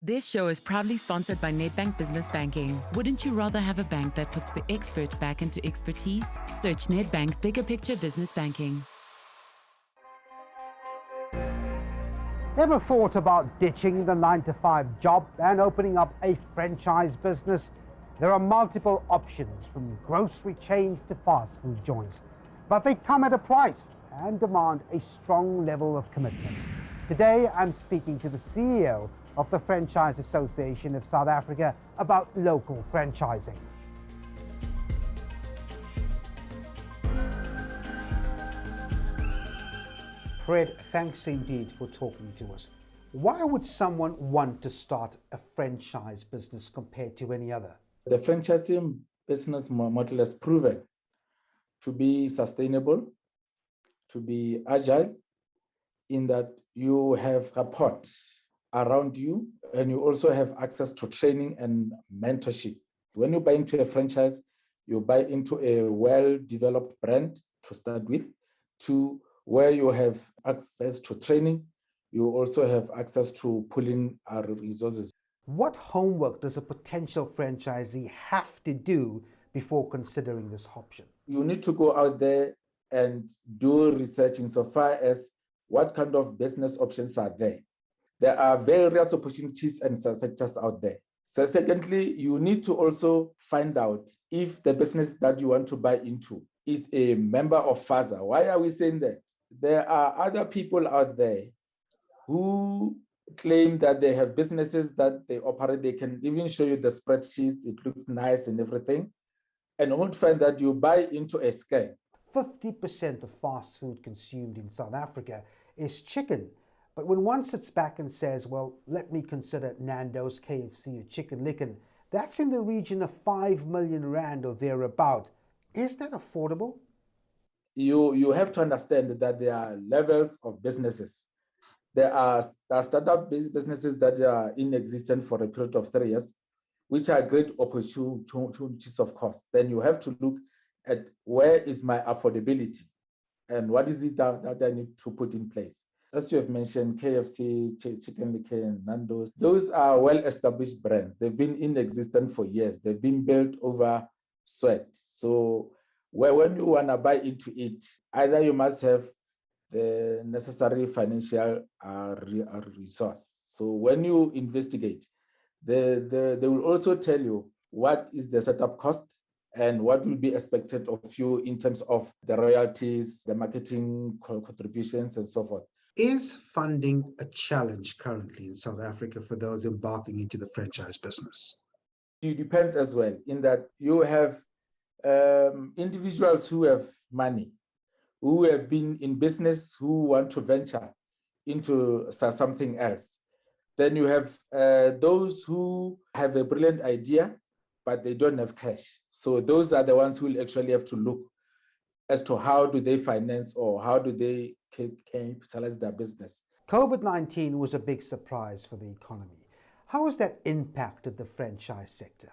This show is proudly sponsored by Nedbank Business Banking. Wouldn't you rather have a bank that puts the expert back into expertise? Search Nedbank Bigger Picture Business Banking. Ever thought about ditching the 9-to-5 job and opening up a franchise business? There are multiple options, from grocery chains to fast food joints, but they come at a price and demand a strong level of commitment. Today, I'm speaking to the CEO of the Franchise Association of South Africa about local franchising. Fred, thanks indeed for talking to us. Why would someone want to start a franchise business compared to any other? The franchising business model has proven to be sustainable, to be agile, in that you have support around you and you also have access to training and mentorship. When you buy into a franchise, you buy into a well-developed brand to start with, to where you have access to training, you also have access to pulling our resources. What homework does a potential franchisee have to do before considering this option? You need to go out there and do research insofar as what kind of business options are there. There are various opportunities and sectors out there. So secondly, you need to also find out if the business that you want to buy into is a member of FASA. Why are we saying that? There are other people out there who claim that they have businesses that they operate. They can even show you the spreadsheets. It looks nice and everything. And you won't find that you buy into a scam. 50% of fast food consumed in South Africa is chicken. But when one sits back and says, well, let me consider Nando's, KFC, or Chicken Licken, that's in the region of 5 million rand or thereabout. Is that affordable? You have to understand that there are levels of businesses. There are startup businesses that are in existence for a period of 3 years, which are great opportunities, of course. Then you have to look at where is my affordability and what is it that I need to put in place. As you have mentioned, KFC, Chicken Licken, Nando's, those are well-established brands. They've been in existence for years. They've been built over sweat. So when you want to buy into it, either you must have the necessary financial resource. So when you investigate, they will also tell you what is the setup cost and what will be expected of you in terms of the royalties, the marketing contributions, and so forth. Is funding a challenge currently in South Africa for those embarking into the franchise business? It depends as well, in that you have individuals who have money, who have been in business, who want to venture into something else. Then you have those who have a brilliant idea, but they don't have cash. So those are the ones who will actually have to look as to how do they finance or how do they capitalize their business. COVID-19 was a big surprise for the economy. How has that impacted the franchise sector?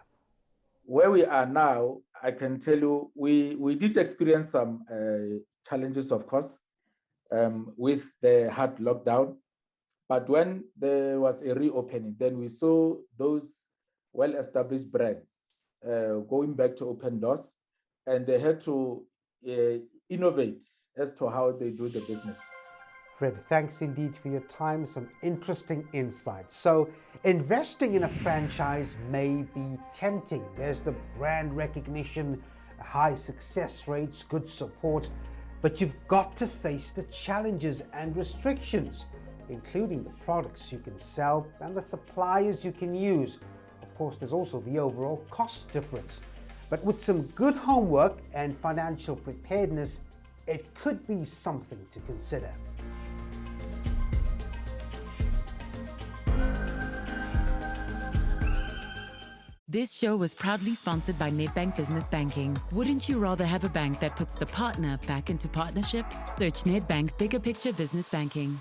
Where we are now, I can tell you, we did experience some challenges, of course, with the hard lockdown. But when there was a reopening, then we saw those well-established brands going back to open doors, and they had to innovate as to how they do the business. Fred, thanks indeed for your time. Some interesting insights. So investing in a franchise may be tempting. There's the brand recognition, high success rates, good support, but you've got to face the challenges and restrictions, including the products you can sell and the suppliers you can use. Of course, there's also the overall cost difference. But with some good homework and financial preparedness, it could be something to consider. This show was proudly sponsored by Nedbank Business Banking. Wouldn't you rather have a bank that puts the partner back into partnership? Search Nedbank Bigger Picture Business Banking.